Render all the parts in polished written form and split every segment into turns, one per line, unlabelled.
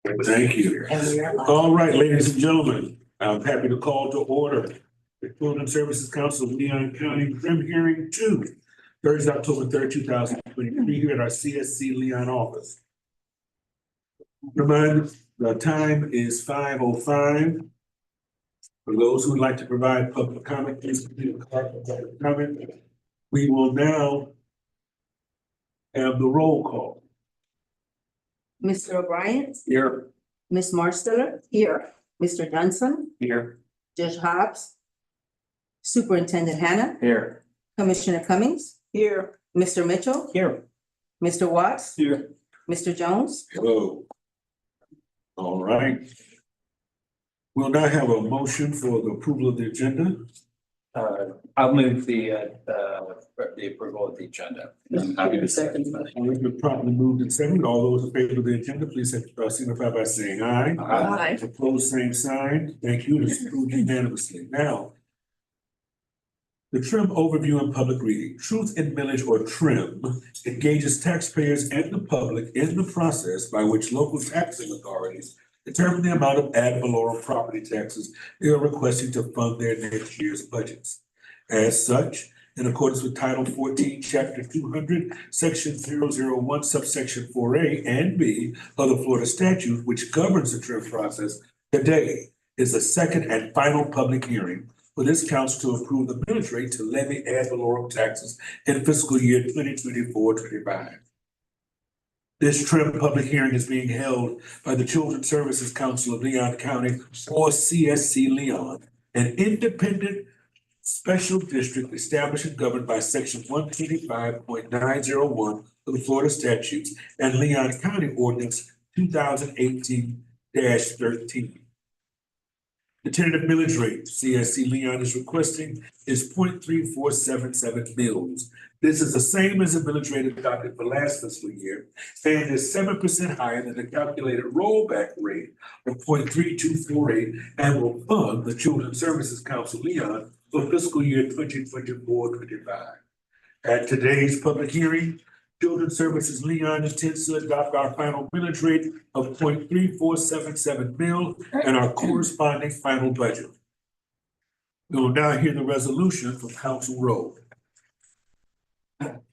Thank you.
And we are live.
All right, ladies and gentlemen, I'm happy to call to order the Children's Services Council of Leon County Trim Hearing 2, Thursday, October 3rd, 2023, here at our CSC Leon office. Remind, the time is 5:05. For those who would like to provide public comment, please complete a card for public comment. We will now have the roll call.
Mr. O'Brien,
Here.
Ms. Marsteller. Here. Mr. Johnson,
Here.
Judge Hobbs, Superintendent Hannah,
Here.
Commissioner Cummings. Here. Mr. Mitchell,
Here.
Mr. Watts,
Here.
Mr. Jones.
Hello. All right. We'll now have a motion for the approval of the agenda.
I'll move the approval of the agenda.
It's been properly moved and seconded. All those in favor of the agenda, please signify by saying aye.
Aye.
Opposed, same sign. Thank you. It's approved unanimously. Now, the TRIM overview and public reading. Truth in Millage, or TRIM, engages taxpayers and the public in the process by which local taxing authorities determine the amount of ad valorem property taxes they are requesting to fund their next year's budgets. As such, in accordance with Title 14, Chapter 200, Section 001, subsection 4A and B of the Florida statute, which governs the TRIM process, today is the second and final public hearing for this council to approve the millage rate to levy ad valorem taxes in fiscal year 2024-25. This TRIM public hearing is being held by the Children's Services Council of Leon County, or CSC Leon, an independent special district established and governed by Section 125.901 of the Florida statutes and Leon County Ordinance 2018-13. The tentative millage rate CSC Leon is requesting is 0.3477 mils. This is the same as the millage rate adopted for last fiscal year and is 7% higher than the calculated rollback rate of 0.3248 and will fund the Children's Services Council Leon for fiscal year 2024-25. At today's public hearing, Children's Services Leon intends to adopt our final millage rate of 0.3477 mil and our corresponding final budget. We will now hear the resolution from Council Rowe.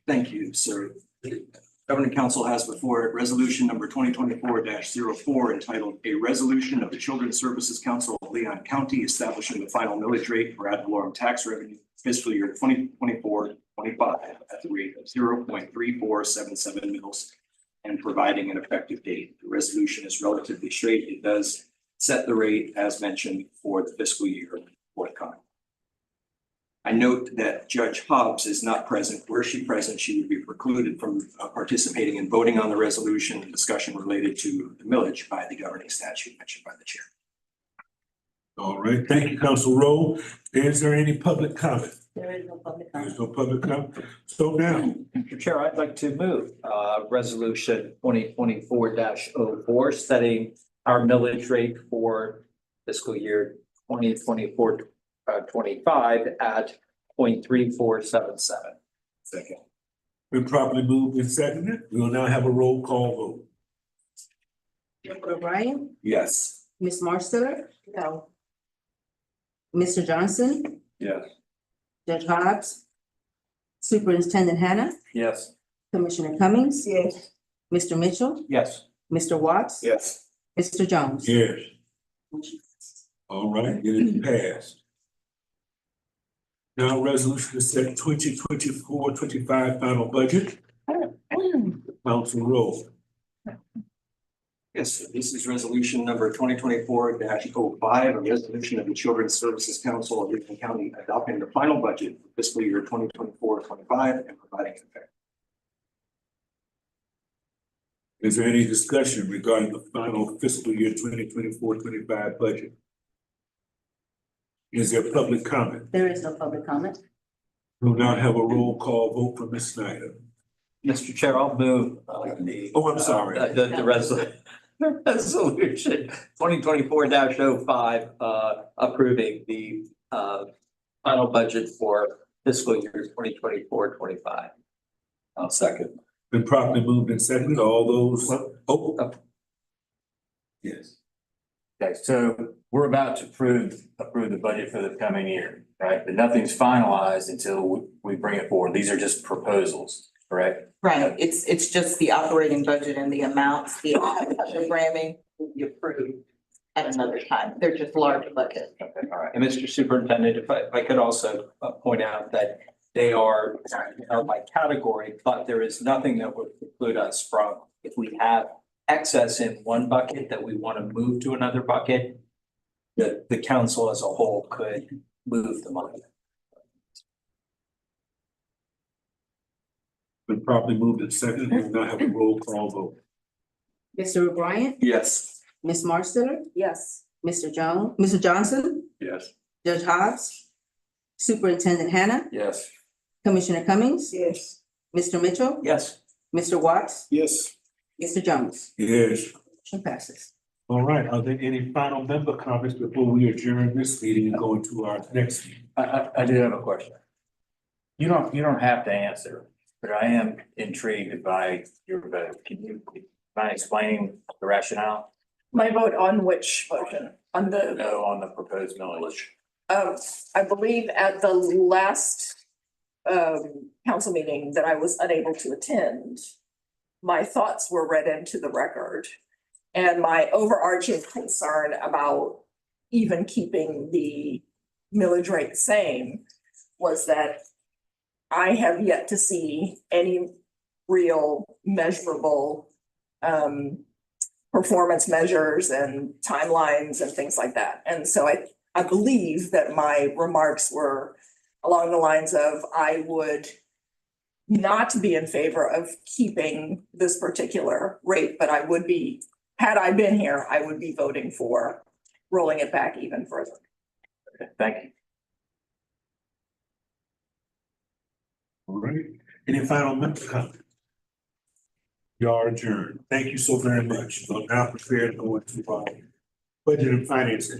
Thank you, sir. The Governing Council has before it resolution number 2024-04 entitled "A Resolution of the Children's Services Council of Leon County establishing the final millage rate for ad valorem tax revenue fiscal year 2024-25 at the rate of 0.3477 mils and providing an effective date." The resolution is relatively straight. It does set the rate as mentioned for the fiscal year forthcoming. I note that Judge Hobbs is not present. Were she present, she would be precluded from participating in voting on the resolution and discussion related to the millage by the governing statute mentioned by the chair.
All right, thank you, Council Rowe. Is there any public comment?
There is no public
There's
comment.
no public comment. So now,
Mr. Chair, I'd like to move resolution 2024-04, setting our millage rate for fiscal year 2024-25 at 0.3477.
Second.
been properly moved and seconded. We will now have a roll call vote.
Mr. O'Brien,
Yes.
Ms. Marsteller. No. Mr. Johnson,
Yes.
Judge Hobbs, Superintendent Hannah,
Yes.
Commissioner Cummings. Yes. Mr. Mitchell,
Yes.
Mr. Watts.
Yes.
Mr. Jones.
Yes. All right, it is passed. Now, resolution to set 2024-25 final budget. Council Rowe.
Yes, sir. This is resolution number 2024-05, a resolution of the Children's Services Council of Leon County adopting the final budget for fiscal year 2024-25 and providing an effect.
Is there any discussion regarding the final fiscal year 2024-25 budget? Is there public comment?
There is no public comment.
We'll now have a roll call vote for Ms. Snyder.
Mr. Chair, I'll move
Oh, I'm sorry.
the resolution 2024-05 approving the final budget for fiscal year 2024-25.
I'll second.
Been properly moved and seconded. All those, Yes.
Okay, so we're about to approve the budget for the coming year, right? But nothing's finalized until we bring it forward. These are just proposals, correct?
Right, it's just the operating budget and the amounts, the programming will be approved at another time. They're just large buckets.
Okay, all right.
And Mr. Superintendent, if I could also point out that they are by category, but there is nothing that would preclude us from, if we have excess in one bucket that we want to move to another bucket, the council as a whole could move the money.
Been properly moved and seconded, we will now have a roll call vote.
Mr. O'Brien,
Yes.
Ms. Marsteller,
Yes.
Mr. Jones, Mr. Johnson,
Yes.
Judge Hobbs, Superintendent Hannah,
Yes.
Commissioner Cummings,
Yes.
Mr. Mitchell,
Yes.
Mr. Watts,
Yes.
Mr. Jones.
Yes.
Motion passes.
All right, are there any final member comments before we adjourn this meeting and go into our next meeting?
I do have a question. You don't have to answer, but I am intrigued by your vote. Can you mind explaining the rationale?
My vote on which motion? On the,
No, on the proposed millage.
I believe at the last council meeting that I was unable to attend, my thoughts were read into the record. And my overarching concern about even keeping the millage rate the same was that I have yet to see any real measurable performance measures and timelines and things like that. And so I believe that my remarks were along the lines of I would not be in favor of keeping this particular rate, but I would be, had I been here, I would be voting for rolling it back even further.
Okay, thank you.
All right, any final member comments? You are adjourned. Thank you so very much. We'll now prepare to go into our budget and finance.